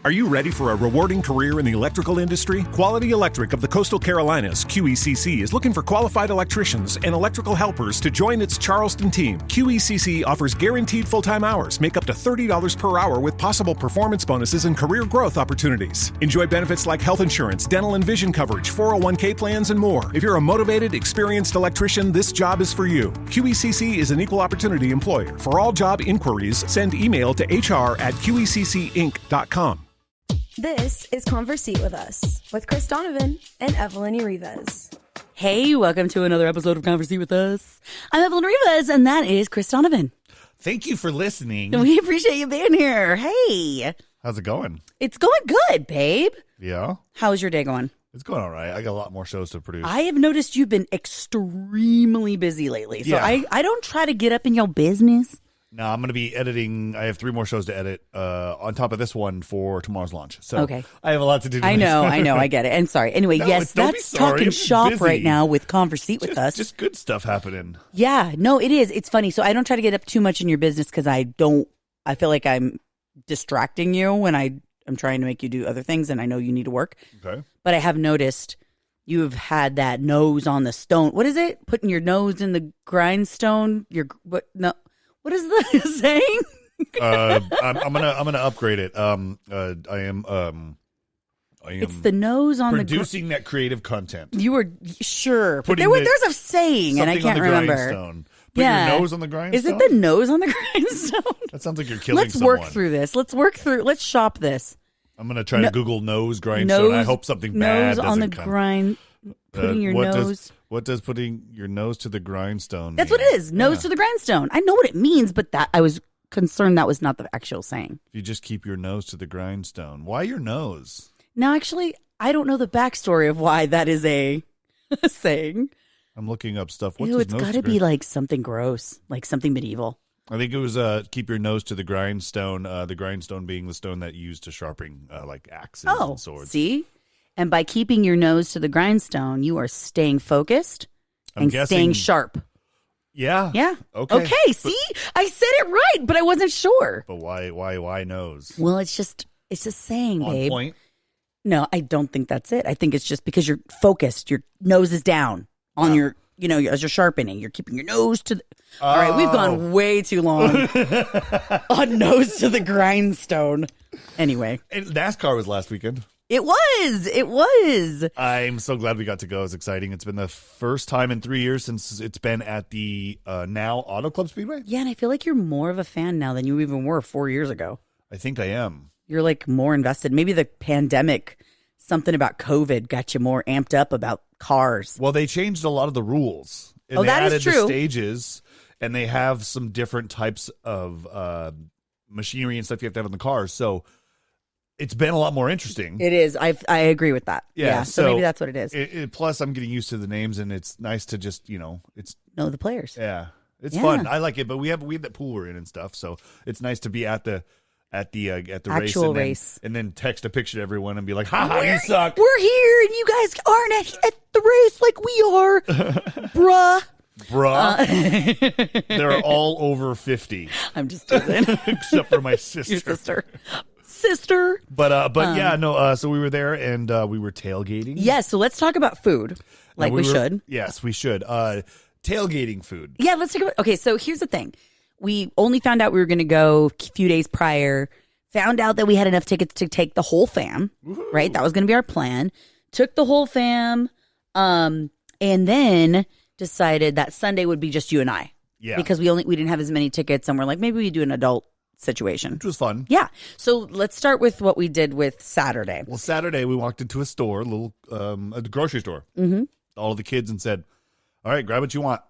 Are you ready for a rewarding career in the electrical industry? Quality Electric of the Coastal Carolinas, QECC, is looking for qualified electricians and electrical helpers to join its Charleston team. QECC offers guaranteed full-time hours, make up to $30 per hour with possible performance bonuses and career growth opportunities. Enjoy benefits like health insurance, dental and vision coverage, 401k plans, and more. If you're a motivated, experienced electrician, this job is for you. QECC is an equal opportunity employer. For all job inquiries, send email to hr@qeccinc.com. This is Conversate with Us with Chris Donovan and Evelyn Rivas. Hey, welcome to another episode of Conversate with Us. I'm Evelyn Rivas, and that is Chris Donovan. Thank you for listening. We appreciate you being here. Hey. How's it going? It's going good, babe. Yeah? How's your day going? It's going all right. I got a lot more shows to produce. I have noticed you've been extremely busy lately. So Yeah. I don't try to get up in your business. No, I'm going to be editing. I have 3 more shows to edit on top of this one for tomorrow's launch. So Okay. I have a lot to do. I know, I get it. And sorry. Anyway, No, yes, don't be that's sorry. talking I'm shop busy. right now with Conversate with Us. Just good stuff happening. Yeah, no, it is. It's funny. So I don't try to get up too much in your business because I feel like I'm distracting you when I'm trying to make you do other things and I know you need to work. Okay. But I have noticed you've had that nose on the stone. What is it? Putting your nose in the grindstone? What is the saying? I'm gonna upgrade it. I am It's the nose on producing that creative content. You were sure. But Putting there's a saying and I can't remember. Grindstone. Put your nose on the grindstone? Is it the nose on the grindstone? That sounds like you're killing Let's someone. work through this. Let's shop this. I'm gonna try to Google nose grindstone. I hope something bad nose on the doesn't come. grind. Putting your nose. What does putting your nose to the grindstone That's mean? what it is. Nose to the grindstone. I know what it means, but that I was concerned that was not the actual saying. If you just keep your nose to the grindstone. Why your nose? Now, actually, I don't know the backstory of why that is a saying. I'm looking up stuff. What's Ew, his it's nose got to be like something gross, like something medieval. I think it was keep your nose to the grindstone. The grindstone being the stone that you used to sharpen like axes and swords. See? And by keeping your nose to the grindstone, you are staying focused and staying sharp. Yeah. Yeah. Okay. See? I said it right, but I wasn't sure. But why nose? Well, it's just saying, On babe. point. No, I don't think that's it. I think it's just because you're focused. Your nose is down on your, as you're sharpening. You're keeping your nose to the... All right, we've gone way too long on nose to the grindstone. Anyway. And NASCAR was last weekend. It was. I'm so glad we got to go. It's exciting. It's been the first time in 3 years since it's been at the now Auto Club Speedway. Yeah, and I feel like you're more of a fan now than you even were 4 years ago. I think I am. You're like more invested. Maybe the pandemic, something about COVID got you more amped up about cars. Well, they changed a lot of the rules. And they that is added true. the stages, and they have some different types of machinery and stuff you have to have in the cars. So it's been a lot more interesting. It is. I agree with that. Yeah, so maybe that's what it is. Plus, I'm getting used to the names, and it's nice to just, it's Know the players. yeah, it's Yeah. fun. I like it, but we have that pool we're in and stuff, so it's nice to be at the Actual race, and then text a picture to everyone and be like, "Ha ha, you suck." We're here, and you guys aren't at the race like we are, bruh. They're all over 50, I'm just teasing. except for my sister. Your sister. But yeah, no. So we were there and we were tailgating. Yes. So let's talk about food, like we should. Yes, we should. Tailgating food. Yeah. Let's talk about. Okay. So here's the thing. We only found out we were going to go a few days prior. Found out that we had enough tickets to take the whole fam. Woo-hoo. Right. That was going to be our plan. Took the whole fam. And then decided that Sunday would be just you and I. Yeah. Because we didn't have as many tickets, and we're like, maybe we do an adult situation. Which was fun. Yeah. So let's start with what we did with Saturday. Well, Saturday we walked into a store, a grocery store. Mm-hmm. All the kids and said, "All right, grab what you want."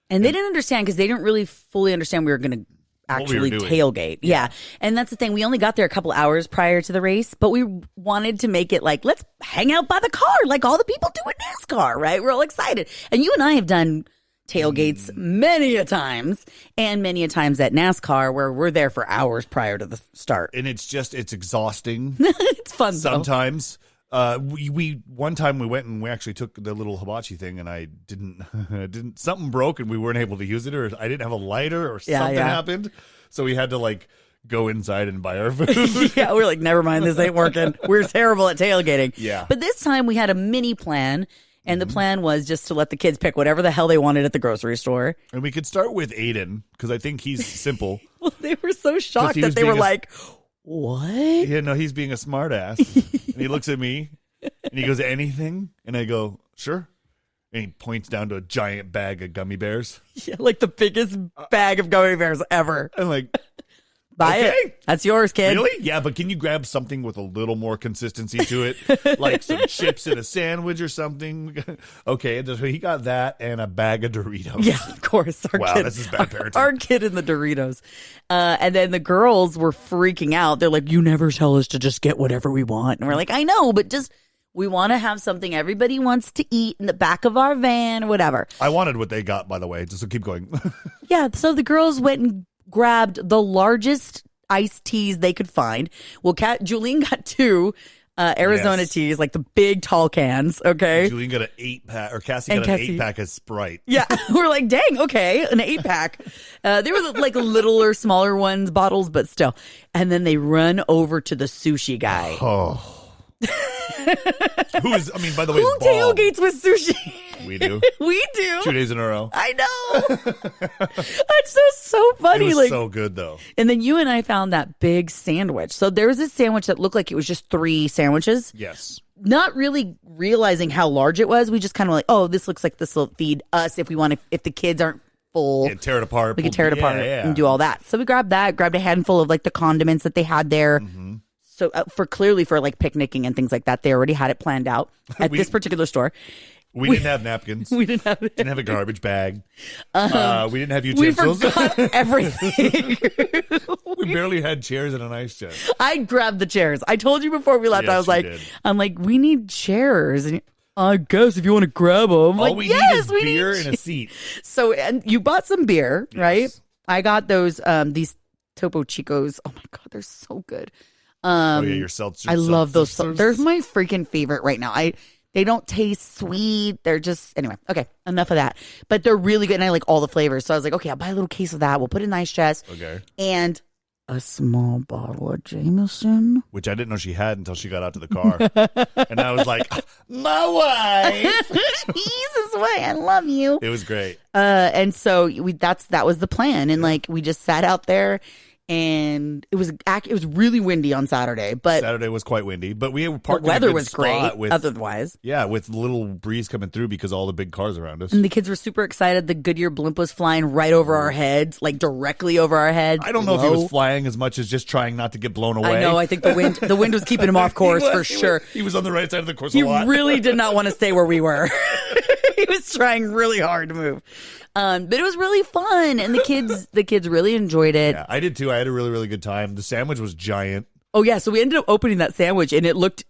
And they didn't understand because they didn't really fully understand we were going to actually tailgate. Yeah. And that's the thing. We only got there a couple hours prior to the race, but we wanted to make it like, let's hang out by the car like all the people do at NASCAR, right? We're all excited. And you and I have done tailgates many a times, and many a times at NASCAR where we're there for hours prior to the start. And it's exhausting. It's fun sometimes. We one time we went and we actually took the little hibachi thing, and I didn't something broke and we weren't able to use it, or I didn't have a lighter or something happened, so we had to like go inside and buy our food. Yeah, we're like, never mind, this ain't working. We're terrible at tailgating. Yeah. But this time we had a mini plan, and the plan was just to let the kids pick whatever the hell they wanted at the grocery store. And we could start with Aiden, because I think he's simple. Well, they were so shocked that they were like, what? Yeah, no, he's being a smart ass. And he looks at me, and he goes, anything? And I go, sure. And he points down to a giant bag of gummy bears. Yeah, like the biggest bag of gummy bears ever. I'm like, buy it. That's yours, kid. Really? Yeah, but can you grab something with a little more consistency to it? Like some chips in a sandwich or something? Okay, so he got that and a bag of Doritos. Yeah, of course. Wow, this is bad parenting. Our kid and the Doritos. And then the girls were freaking out. They're like, you never tell us to just get whatever we want. And we're like, I know, but just... we want to have something everybody wants to eat in the back of our van or whatever. I wanted what they got, by the way, just to keep going. Yeah, so the girls went and grabbed the largest iced teas they could find. Well, Julian got 2 Arizona teas, like the big tall cans, okay? Julian got an 8-pack, or Cassie got an 8-pack of Sprite. Yeah, we're like, dang, okay, an 8-pack. They were like littler, smaller ones, bottles, but still. And then they run over to the sushi guy. Oh. By the way, who tailgates with sushi? We do. We do. 2 days in a row. I know. That's just so funny. It was so good, though. And then you and I found that big sandwich. So there was this sandwich that looked like it was just 3 sandwiches. Yes. Not really realizing how large it was. We just kind of like, oh, this looks like this will feed us if we want to, if the kids aren't full. Yeah, tear it apart. We can tear it apart and do all that. So we grabbed a handful of like the condiments that they had there. Mm-hmm. So for like picnicking and things like that, they already had it planned out at this particular store. We didn't have napkins. We didn't have a garbage bag. We didn't have utensils. We forgot everything. We barely had chairs and an ice chest. I grabbed the chairs. I told you before we left. Yes, I'm like, we need chairs. And I guess if you want to grab them. All we need is beer and a seat. So, and you bought some beer, right? I got those these Topo Chicos. Oh my god, they're so good. Your seltzers. I love those. They're my freaking favorite right now. They don't taste sweet. They're just, anyway. Okay, enough of that. But they're really good, and I like all the flavors. So I was like, okay, I'll buy a little case of that. We'll put it in ice chest. Okay. And a small bottle of Jameson. Which I didn't know she had until she got out to the car. And I was like, my wife. Jesus, way, I love you. It was great. And so that was the plan. And like, we just sat out there. And it was really windy on Saturday, but Saturday was quite windy. But we parked. The weather in a good was great. With, otherwise, yeah, with little breeze coming through because all the big cars around us. And the kids were super excited. The Goodyear blimp was flying right over our heads, like directly over our heads. I don't know if he was flying as much as just trying not to get blown away. I know. I think the wind was keeping him off course for sure. He was on the right side of the course. He a lot. really did not want to stay where we were. He was trying really hard to move. But it was really fun, and the kids really enjoyed it. Yeah, I did too. I had a really, really good time. The sandwich was giant. Oh yeah, so we ended up opening that sandwich, and it looked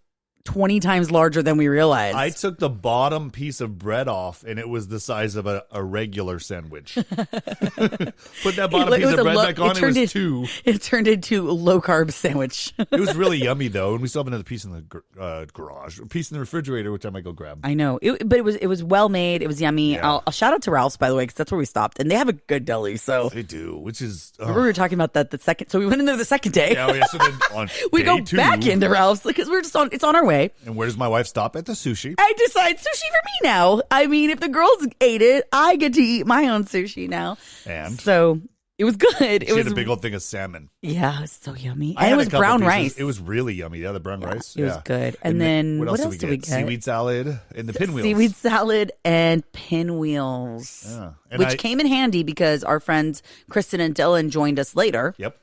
20 times larger than we realized. I took the bottom piece of bread off, and it was the size of a regular sandwich. Put that bottom piece of bread back on, it was 2. It turned into a low-carb sandwich. It was really yummy, though, and we still have another piece in the garage, a piece in the refrigerator, which I might go grab. I know, but it was well made. It was yummy. Yeah. I'll shout out to Ralph's, by the way, because that's where we stopped, and they have a good deli. So they do, which is remember we were talking about that the second. So we went in there the second day. Yeah, so then on we go day 2, back into Ralph's because we're just it's on our way. And where does my wife stop? At the sushi. I decide sushi for me now. I mean, if the girls ate it, I get to eat my own sushi now. And so it was good. She had a big old thing of salmon. Yeah, it was so yummy. And it was brown rice. It was really yummy. Yeah, the brown rice. It was good. And then what else did we get? Seaweed salad and the pinwheels. Seaweed salad and pinwheels. Yeah. Which came in handy because our friends Kristen and Dylan joined us later. Yep.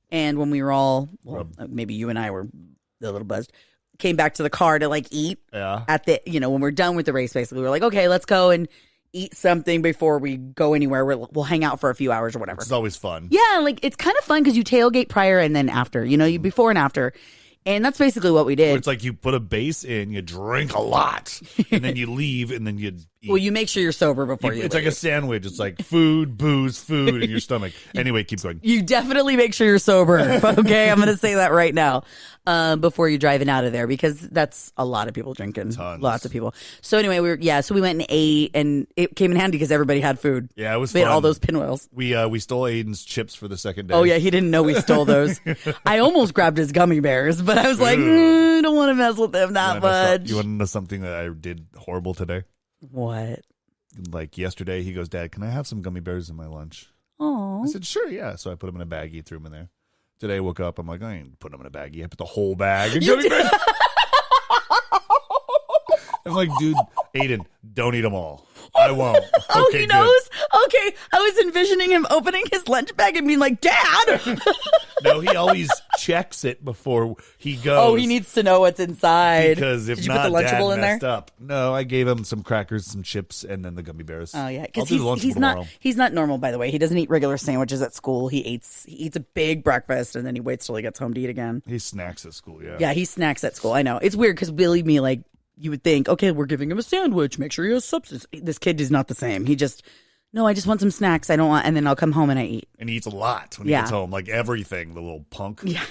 And when we were all, maybe you and I were a little buzzed, came back to the car to like eat at the, when we're done with the race, basically. We're like, okay, let's go and eat something before we go anywhere. We'll hang out for a few hours or whatever. It's always fun. Yeah, like it's kind of fun because you tailgate prior and then after, you before and after. And that's basically what we did. Where it's like you put a base in, you drink a lot, and then you leave, and then you eat. Well, you make sure you're sober before you It's leave. like a sandwich. It's like food, booze, food in your stomach. Anyway, keep going. You definitely make sure you're sober. Okay, I'm going to say that right now before you're driving out of there, because that's a lot of people drinking. Tons. Lots of people. So anyway, so we went and ate, and it came in handy because everybody had food. Yeah, it was They fun. had all those pinwheels. We stole Aiden's chips for the second day. Oh, yeah, he didn't know we stole those. I almost grabbed his gummy bears, but I was like, I don't want to mess with them that much. You want to know something that I did horrible today? What? Like yesterday, he goes, Dad, can I have some gummy bears in my lunch? Oh. I said, sure, yeah. So I put them in a baggie, threw them in there. Today I woke up, I'm like, I ain't putting them in a baggie. I put the whole bag in gummy bears. I'm like, dude, Aiden, don't eat them all. I won't. Oh, Okay, he good. knows? Okay. I was envisioning him opening his lunch bag and being like, Dad. No, he always checks it before he goes. Oh, he needs to know what's inside. Because if Did you not, put the Lunchable Dad in there? messed up. No, I gave him some crackers, some chips, and then the gummy bears. Oh yeah, I'll because do the Lunchable tomorrow. he's not normal, by the way. He doesn't eat regular sandwiches at school. He eats a big breakfast and then he waits till he gets home to eat again. He snacks at school, yeah. Yeah, he snacks at school. I know it's weird because believe me, like you would think, okay, we're giving him a sandwich. Make sure he has substance. This kid is not the same. He just no, I just want some snacks. I don't want, and then I'll come home and I eat. And he eats a lot when he Yeah. gets home, like everything. The little punk. Yeah,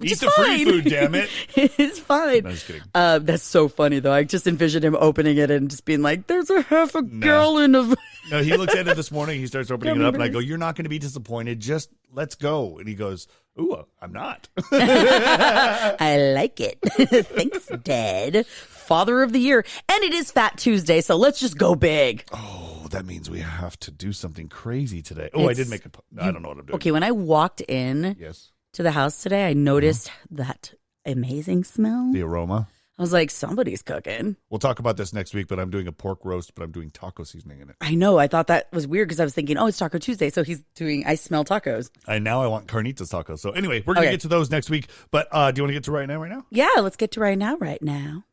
Eat the free food, damn it. It's fine. No, just kidding. That's so funny though. I just envisioned him opening it and just being like, "There's a half a gallon of." No, he looks at it this morning. He starts opening it Gummy up, and I bears. go, "You're not going to be disappointed. Just let's go." And he goes, "Ooh, I'm not." I like it. Thanks, Dad. Father of the year. And it is Fat Tuesday, so let's just go big. Oh, that means we have to do something crazy today. Oh, I did make a. I don't know what I'm doing. Okay, when I walked in Yes. to the house today, I noticed that amazing smell. The aroma. I was like, somebody's cooking. We'll talk about this next week, but I'm doing a pork roast, but I'm doing taco seasoning in it. I know. I thought that was weird because I was thinking, oh, it's Taco Tuesday. So I smell tacos. And now I want carnitas tacos. So anyway, we're going to Okay. get to those next week. But do you want to get to right now? Yeah, let's get to right now. Right now.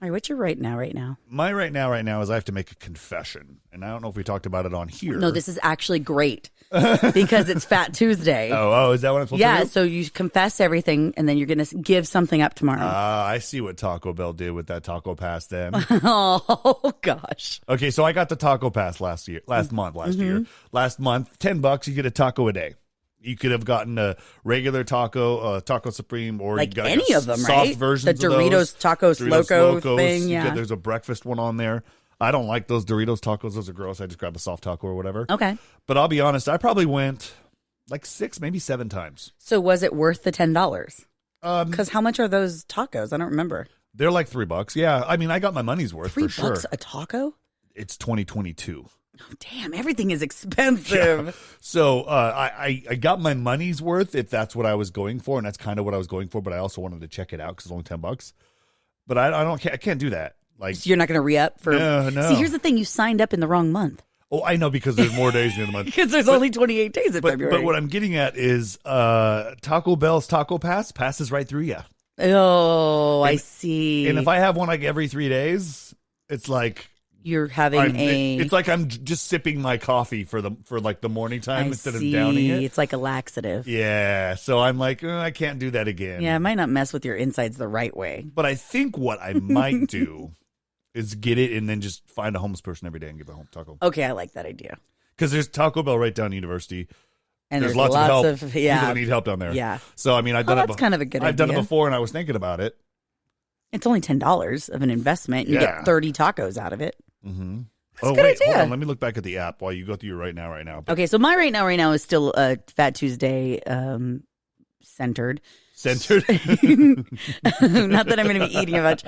All right, what's your right now? My right now is I have to make a confession. And I don't know if we talked about it on here. No, this is actually great because it's Fat Tuesday. Oh, is that what I'm supposed to Yeah, do? so you confess everything and then you're going to give something up tomorrow. I see what Taco Bell did with that Taco Pass then. Oh, gosh. Okay, so I got the Taco Pass last year. Last month, $10, you get a taco a day. You could have gotten a regular taco, Taco Supreme, or Like you got any of them, soft right? versions The of those. Doritos Tacos Loco thing, yeah. There's a breakfast one on there. I don't like those Doritos tacos. Those are gross. I just grab a soft taco or whatever. Okay. But I'll be honest, I probably went like 6, maybe 7 times. So was it worth the $10? Because how much are those tacos? I don't remember. They're like $3. Yeah, I mean, I got my money's worth for sure. $3 a taco? It's 2022. Oh, damn, everything is expensive. So I got my money's worth if that's what I was going for, and that's kind of what I was going for. But I also wanted to check it out because it's only $10. But I can't do that. Like, So you're not going to re-up for... No. See, here's the thing. You signed up in the wrong month. Oh, I know, because there's more days in the month. Because there's only 28 days in February. But what I'm getting at is Taco Bell's Taco Pass passes right through you. Oh, I see. And if I have one like every 3 days, it's like You're having it's like I'm just sipping my coffee for like the morning time instead of downing it. It's like a laxative. Yeah, so I'm like, I can't do that again. Yeah, it might not mess with your insides the right way. But I think what I might do is get it and then just find a homeless person every day and give a home taco. Okay, I like that idea. Because there's Taco Bell right down University. And there's lots of help. People yeah. that need help down there. Yeah. So I mean, I've done it. That's kind of a good I've done it idea. before, and I was thinking about it. It's only $10 of an investment. You Yeah. get 30 tacos out of it. Mm-hmm. That's a good idea. Hold on. Let me look back at the app while you go through your right now. Okay, so my right now is still Fat Tuesday centered. Centered. Not that I'm going to be eating a bunch.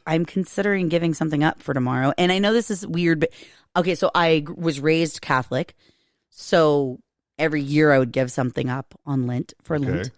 I'm considering giving something up for tomorrow. And I know this is weird, but okay, so I was raised Catholic. So every year I would give something up on Lent for the,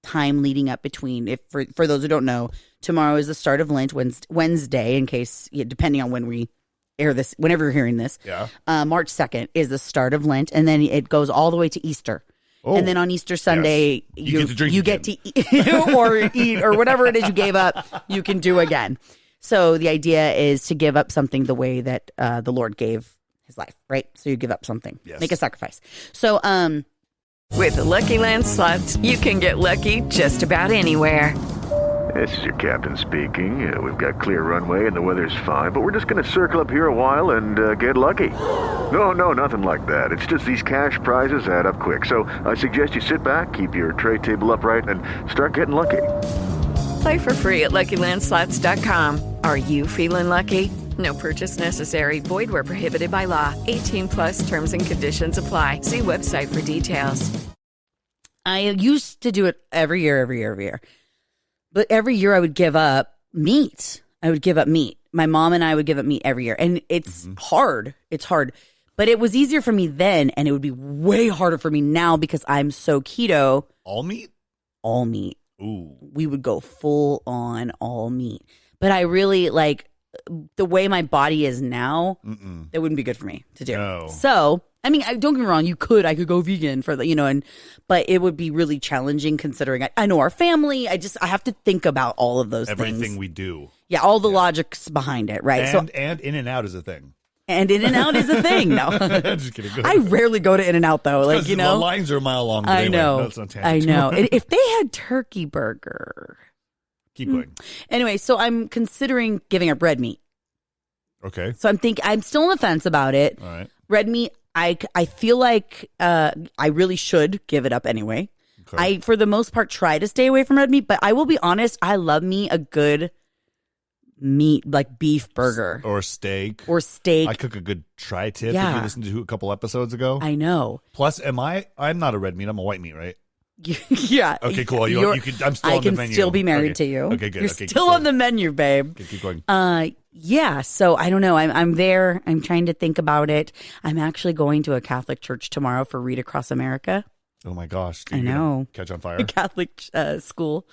time leading up between, for those who don't know, tomorrow is the start of Lent, Wednesday, in case, depending on when we air this, whenever you're hearing this. Yeah. March 2nd is the start of Lent, and then it goes all the way to Easter. Oh, and then on Easter Sunday, yes. you get to eat or eat or whatever it is you gave up, you can do again. So the idea is to give up something the way that the Lord gave his life, right? So you give up something, make a sacrifice. So, With the Lucky Land Slots, you can get lucky just about anywhere. This is your captain speaking. We've got clear runway and the weather's fine, but we're just going to circle up here a while and get lucky. No, nothing like that. It's just these cash prizes add up quick. So I suggest you sit back, keep your tray table upright, and start getting lucky. Play for free at LuckyLandSlots.com. Are you feeling lucky? No purchase necessary. Void where prohibited by law. 18+ terms and conditions apply. See website for details. I used to do it every year. But every year I would give up meat. My mom and I would give up meat every year. And it's hard. It's hard. But it was easier for me then, and it would be way harder for me now because I'm so keto. All meat? All meat. Ooh. We would go full on all meat. But I really the way my body is now, that wouldn't be good for me to do. No. So, I mean, don't get me wrong. I could go vegan for but it would be really challenging considering I know our family. I have to think about all of those things. Everything we do. Yeah, all the logics behind it, right? And In-N-Out is a thing. And In-N-Out is a thing. No, just kidding. I rarely go to In-N-Out though. The lines are a mile long. I know. No, it's not I know. If they had turkey burger. Keep going. Anyway, so I'm considering giving up red meat. Okay. So I'm still on the fence about it. All right. Red meat, I feel like I really should give it up anyway. Okay. I, for the most part, try to stay away from red meat, but I will be honest, I love me a good meat, like beef burger. Or steak. I cook a good tri-tip Yeah. if you listened to a couple episodes ago. I know. Plus, I'm not a red meat, I'm a white meat, right? Yeah. Okay, cool. I'm still I on the can menu. still be married Okay. to you. Okay, good. You're Okay, still on the menu, babe. Okay, keep going. Yeah. So I don't know. I'm there. I'm trying to think about it. I'm actually going to a Catholic church tomorrow for Read Across America. Oh my gosh. I know. Catch on fire? A Catholic school.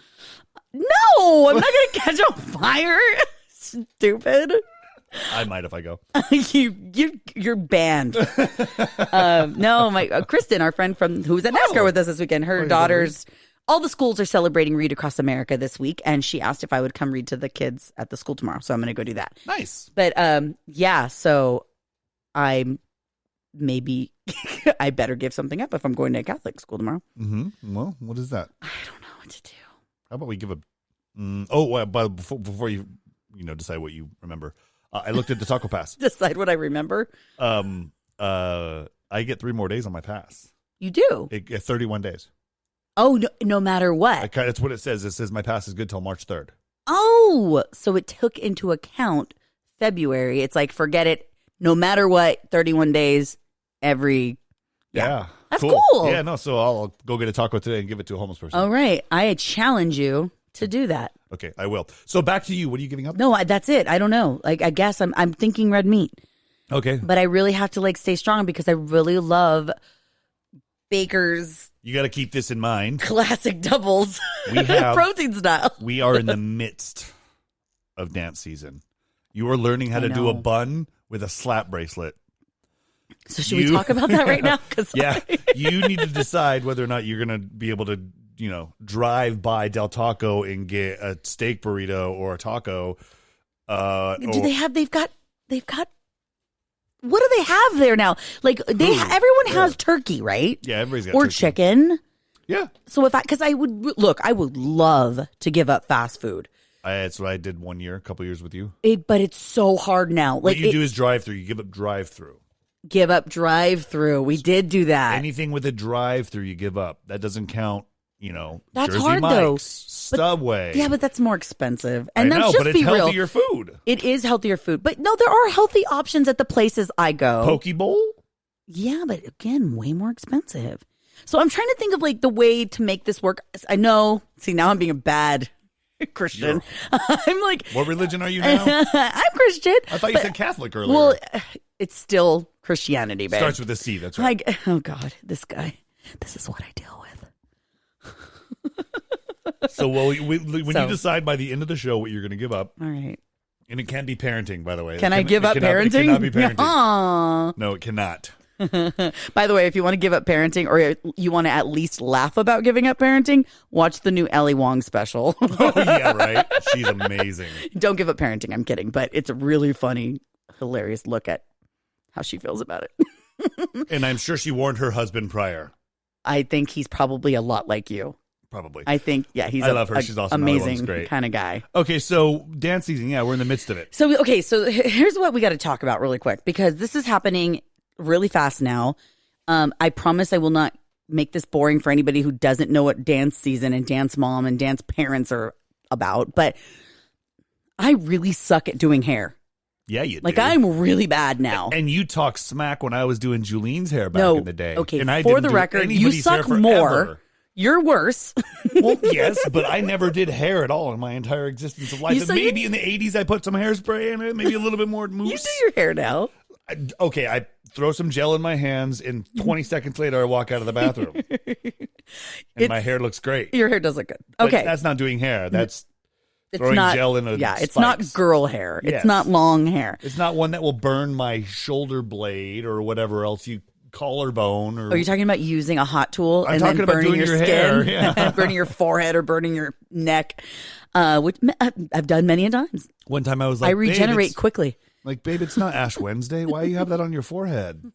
No, I'm not going to catch on fire. Stupid. I might if I go. You're banned. No, my Kristen, our friend who was at NASCAR with us this weekend, her daughters, all the schools are celebrating Read Across America this week, and she asked if I would come read to the kids at the school tomorrow. So I'm going to go do that. Nice. But yeah, so I better give something up if I'm going to a Catholic school tomorrow. Mm-hmm. Well, what is that? I don't know what to do. How about we give a? But before you decide what you remember, I looked at the Taco Pass. Decide what I remember. I get 3 more days on my pass. You do? 31 days. Oh, no matter what. That's what it says. It says my pass is good till March 3rd. Oh, so it took into account February. It's like, forget it. No matter what, 31 days every. Yeah. That's cool. Yeah, no, so I'll go get a taco today and give it to a homeless person. All right. I challenge you to do that. Okay, I will. So back to you. What are you giving up? No, that's it. I don't know. I guess I'm thinking red meat. Okay. But I really have to stay strong because I really love Baker's. You got to keep this in mind. Classic doubles. We have protein style. We are in the midst of dance season. You are learning how to do a bun with a slap bracelet. So should we talk about that right now? Yeah. You need to decide whether or not you're going to be able to, drive by Del Taco and get a steak burrito or a taco. They've got what do they have there now? Everyone has turkey, right? Yeah, everybody's got or turkey. chicken. Yeah. So I would love to give up fast food. That's what I did one year, a couple years with you. But it's so hard now. What you do is drive-through. You give up drive-through. Give up drive-through. We did do that. Anything with a drive-through, you give up. That doesn't count. That's Jersey hard Mike's, though. Subway. Yeah, but that's more expensive. And I know, let's just but it's be real. healthier food. It is healthier food. But no, there are healthy options at the places I go. Poke Bowl? Yeah, but again, way more expensive. So I'm trying to think of the way to make this work. I know. See, now I'm being a bad Christian. I'm like, what religion are you now? I'm Christian. I thought you said Catholic earlier. Well, it's still Christianity, babe. Starts with a C. That's right. Oh God, this guy. This is what I deal with. So, when you decide by the end of the show what you're going to give up, all right, and it can't be parenting, by the way. Can I give up parenting? It cannot be parenting. Aww. No, it cannot. By the way, if you want to give up parenting, or you want to at least laugh about giving up parenting, watch the new Ellie Wong special. Oh yeah, right. She's amazing. Don't give up parenting. I'm kidding, but it's a really funny, hilarious look at how she feels about it. And I'm sure she warned her husband prior. I think he's probably a lot like you. Probably. I think, yeah, he's I love her. She's awesome. Amazing kind of guy. Okay, so dance season. Yeah, we're in the midst of it. So here's what we got to talk about really quick, because this is happening really fast now. I promise I will not make this boring for anybody who doesn't know what dance season and dance mom and dance parents are about, but I really suck at doing hair. Yeah, you do. Like, I'm really bad now. And you talk smack when I was doing Juline's hair back in the day. Okay, and I for didn't the do record, you anybody's hair suck forever. more. You're worse. Well, yes, but I never did hair at all in my entire existence of life. And maybe in the 80s I put some hairspray in it, maybe a little bit more mousse. You do your hair now. I throw some gel in my hands, and 20 seconds later I walk out of the bathroom. And my hair looks great. Your hair does look good. Okay. But that's not doing hair. That's it's throwing not, gel in a Yeah, it's spikes. not girl hair. Yes. It's not long hair. It's not one that will burn my shoulder blade or whatever else you collarbone. Or Are you talking about using a hot tool and then talking about burning doing your your skin, hair, yeah. burning your forehead or burning your neck? Which I've done many a times. One time I was like, I regenerate babe, quickly. Like, babe, it's not Ash Wednesday. Why do you have that on your forehead?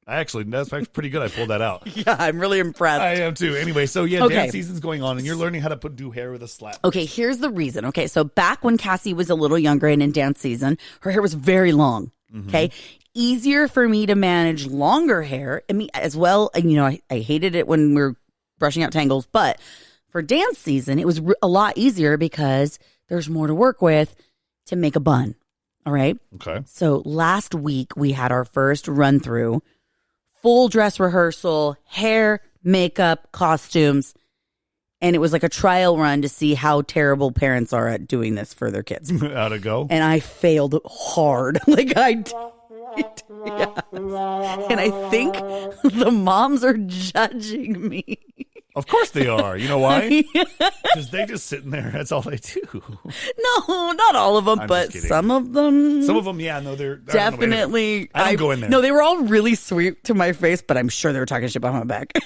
That's pretty good. I pulled that out. Yeah, I'm really impressed. I am too. Anyway, so dance season's going on, and you're learning how to do hair with a slap. Okay, here's the reason. Okay, so back when Cassie was a little younger and in dance season, her hair was very long. Okay, easier for me to manage longer hair. I mean, as well. I hated it when we were brushing out tangles, but for dance season, it was a lot easier because there's more to work with to make a bun. All right. Okay. So last week we had our first run through. Full dress rehearsal, hair, makeup, costumes. And it was like a trial run to see how terrible parents are at doing this for their kids. How'd it go? And I failed hard. Like I did. Yes. And I think the moms are judging me. Of course they are. You know why? Because they just sit in there. That's all they do. No, not all of them, but some of them. Some of them, yeah. No, they're definitely. I don't go in there. No, they were all really sweet to my face, but I'm sure they were talking shit behind my back.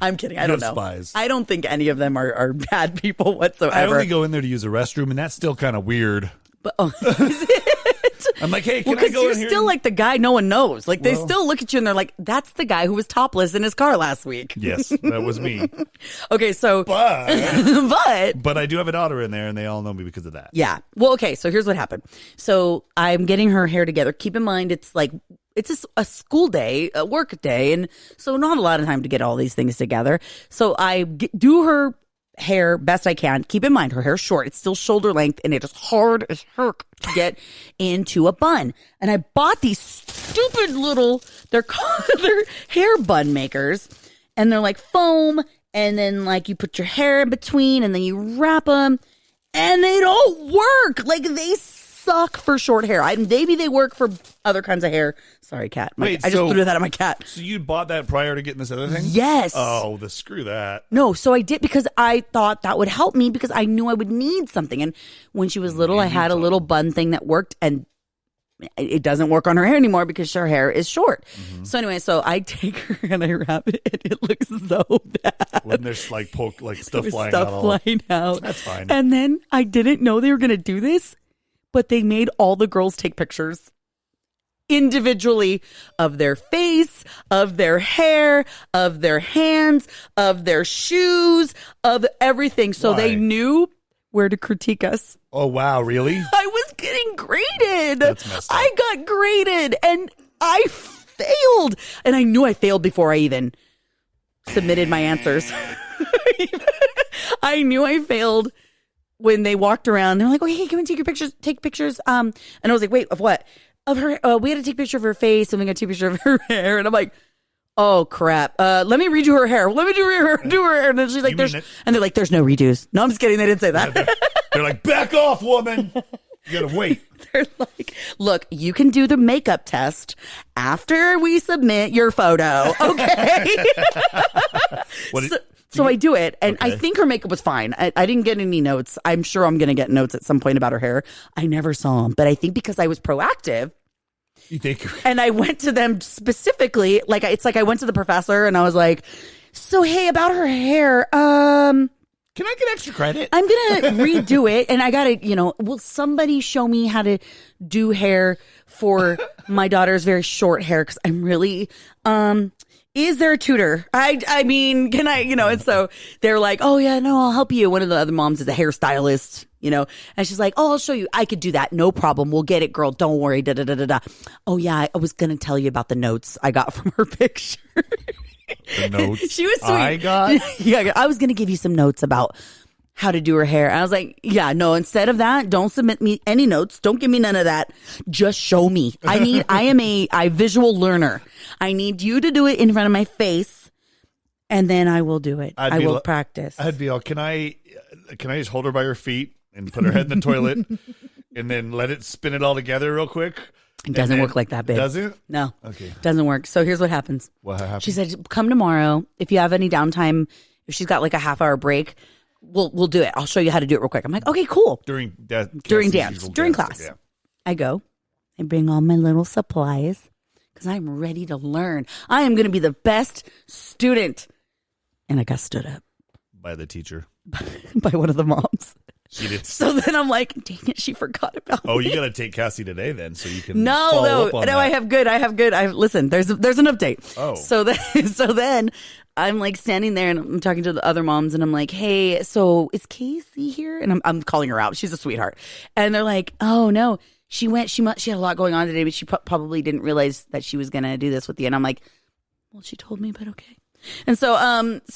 I'm kidding. I don't know. Spies. I don't think any of them are bad people whatsoever. I only go in there to use a restroom, and that's still kind of weird. But I'm like, hey, can I go in here? You're still like the guy no one knows. Like, they still look at you and they're like, that's the guy who was topless in his car last week. Yes, that was me. Okay, so. But But I do have a daughter in there, and they all know me because of that. Yeah. Well, okay, so here's what happened. So I'm getting her hair together. Keep in mind, it's a school day, a work day, and so not a lot of time to get all these things together. So I do her hair best I can. Keep in mind, her hair's short. It's still shoulder length, and it is hard as heck to get into a bun. And I bought these stupid little, they're hair bun makers, and they're like foam, and then like you put your hair in between, and then you wrap them, and they don't work. Like, they suck for short hair. Maybe they work for other kinds of hair. Sorry, cat. I just threw that at my cat. So you bought that prior to getting this other thing? Yes. Oh, screw that. No, so I did because I thought that would help me because I knew I would need something. And when she was little, I had a little bun thing that worked, and it doesn't work on her hair anymore because her hair is short. Mm-hmm. So anyway, so I take her and I wrap it, and it looks so bad. When there's like stuff flying out. That's fine. And then I didn't know they were going to do this, but they made all the girls take pictures individually of their face, of their hair, of their hands, of their shoes, of everything. So they knew where to critique us. Oh, wow. Really? I was getting graded. That's messed up. I got graded and I failed. And I knew I failed before I even submitted my answers. I knew I failed when they walked around. They're like, oh, hey, can we take pictures? And I was like, wait, of what? Of her. We had to take a picture of her face, and we got to take a picture of her hair. And I'm like, oh crap. Let me redo her hair. Let me do her hair. And then she's like, they're like, there's no redos. No, I'm just kidding. They didn't say that. They're like, back off, woman. You gotta wait. They're like, look, you can do the makeup test after we submit your photo. Okay. So I do it, and I think her makeup was fine. I didn't get any notes. I'm sure I'm going to get notes at some point about her hair. I never saw them, but I think because I was proactive. You think? And I went to them specifically, it's like I went to the professor and I was like, so hey, about her hair, can I get extra credit? I'm going to redo it, and I got to, will somebody show me how to do hair for my daughter's very short hair? Because I'm really, is there a tutor? I mean, can I, and so they're like, oh yeah, no, I'll help you. One of the other moms is a hairstylist, and she's like, oh, I'll show you. I could do that. No problem. We'll get it, girl. Don't worry. Da, da, da, da, da. Oh yeah, I was going to tell you about the notes I got from her picture. The notes she was sweet. I got? Yeah, I was going to give you some notes about how to do her hair. And I was like, yeah, no, instead of that, don't submit me any notes. Don't give me none of that. Just show me. I am a visual learner. I need you to do it in front of my face, and then I will do it. I will practice. I'd be all, can I just hold her by her feet and put her head in the toilet and then let it spin it all together real quick? It doesn't work like that, babe. Does it? No. Okay. Doesn't work. So here's what happens. What happens? She said, come tomorrow. If you have any downtime, if she's got like a half-hour break, we'll do it. I'll show you how to do it real quick. I'm like, okay, cool. During class. Yeah. I go. I bring all my little supplies because I'm ready to learn. I am going to be the best student. And I got stood up. By the teacher. By one of the moms. She did. So then I'm like, dang it, she forgot about me. Oh, you got to take Cassie today then so you can follow up on that. I have good. Listen, there's an update. Oh. So then I'm like standing there and I'm talking to the other moms and I'm like, hey, so is Casey here? And I'm calling her out. She's a sweetheart. And they're like, oh no, she had a lot going on today, but she probably didn't realize that she was going to do this with you. And I'm like, well, she told me, but okay. And so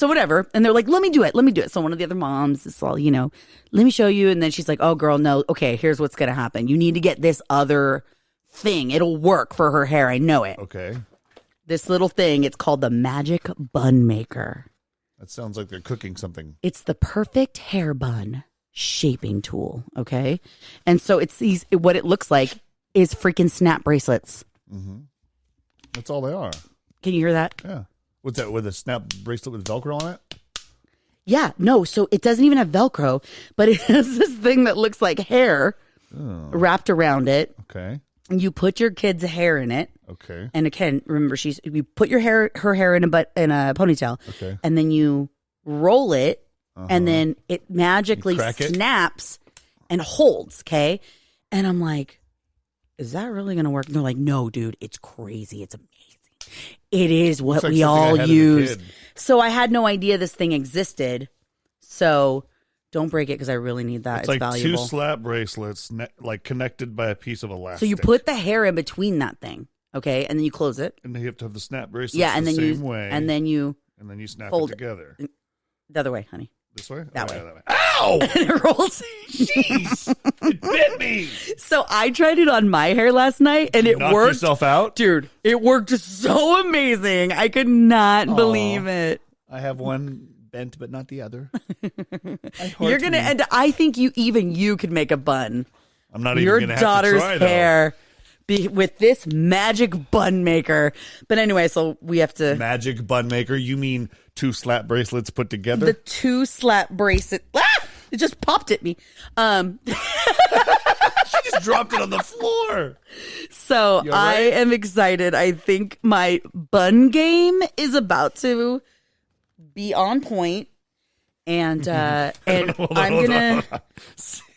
whatever. And they're like, let me do it. So one of the other moms is all, let me show you. And then she's like, oh girl, no. Okay, here's what's going to happen. You need to get this other thing. It'll work for her hair. I know it. Okay. This little thing, it's called the Magic Bun Maker. That sounds like they're cooking something. It's the perfect hair bun shaping tool. Okay. And so what it looks like is freaking snap bracelets. Mm-hmm. That's all they are. Can you hear that? Yeah. What's that, with a snap bracelet with Velcro on it? Yeah, no. So it doesn't even have Velcro, but it has this thing that looks like hair wrapped around it. Okay. And you put your kid's hair in it. Okay. And again, remember, you put her hair in a ponytail. Okay. And then you roll it, and then it magically snaps and holds. Okay. And I'm like, is that really going to work? And they're like, no, dude, it's crazy. It's amazing. It is what we all use. So I had no idea this thing existed. So don't break it because I really need that. It's like valuable. 2 slap bracelets like connected by a piece of elastic. So you put the hair in between that thing, okay, and then you close it. And you have to have the snap bracelets and the then same way. And then you snap it together. The other way, honey. This way? That way. Yeah, that way. Ow! And it rolls. Jeez! It bit me! So I tried it on my hair last night, and it Knocked worked. Yourself out? Dude, it worked so amazing. I could not believe it. I have one bent, but not the other. You're going to end. I think you could make a bun. I'm not even going to have to try, Your daughter's hair with this magic bun maker. But anyway, so we have to. Magic bun maker? You mean 2 slap bracelets put together? The 2 slap bracelet. Ah! It just popped at me. She just dropped it on the floor. So I am excited. I think my bun game is about to be on point. And I'm gonna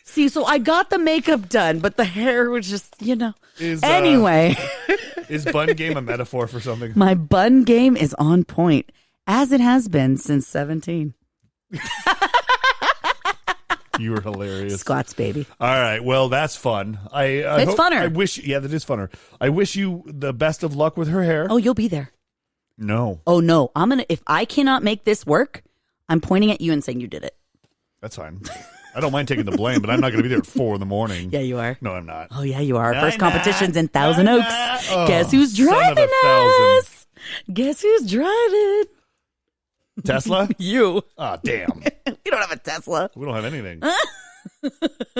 see. So I got the makeup done, but the hair was just, anyway. Is bun game a metaphor for something? My bun game is on point, as it has been since 17. You were hilarious. Squats, baby. All right. Well, that's fun. It's funner. That is funner. I wish you the best of luck with her hair. Oh, you'll be there. No. Oh, no. If I cannot make this work, I'm pointing at you and saying you did it. That's fine. I don't mind taking the blame, but I'm not going to be there at 4 a.m. Yeah, you are. No, I'm not. Oh, yeah, you are. First competition's in Thousand Oaks. Oh, Guess who's driving us? Guess who's driving? Tesla? You. Oh, damn. We don't have a Tesla. We don't have anything.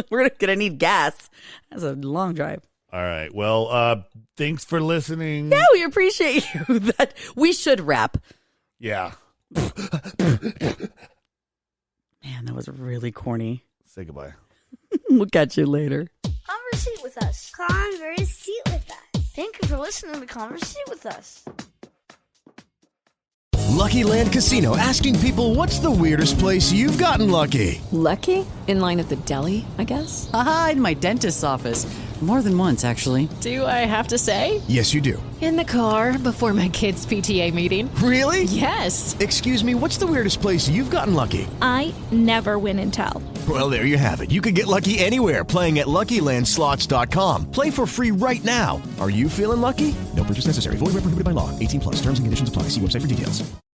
We're going to need gas. That's a long drive. All right. Well, thanks for listening. Yeah, we appreciate you. That we should wrap. Yeah. Man, that was really corny. Say goodbye. We'll catch you later. Conversate with us. Conversate with us. Thank you for listening to Conversate with us. Lucky Land Casino, asking people, what's the weirdest place you've gotten lucky? Lucky? In line at the deli, I guess? Aha, in my dentist's office. More than once, actually. Do I have to say? Yes, you do. In the car before my kids' PTA meeting. Really? Yes. Excuse me, what's the weirdest place you've gotten lucky? I never win and tell. Well, there you have it. You can get lucky anywhere, playing at LuckyLandSlots.com. Play for free right now. Are you feeling lucky? No purchase necessary. Void where prohibited by law. 18+. Terms and conditions apply. See website for details.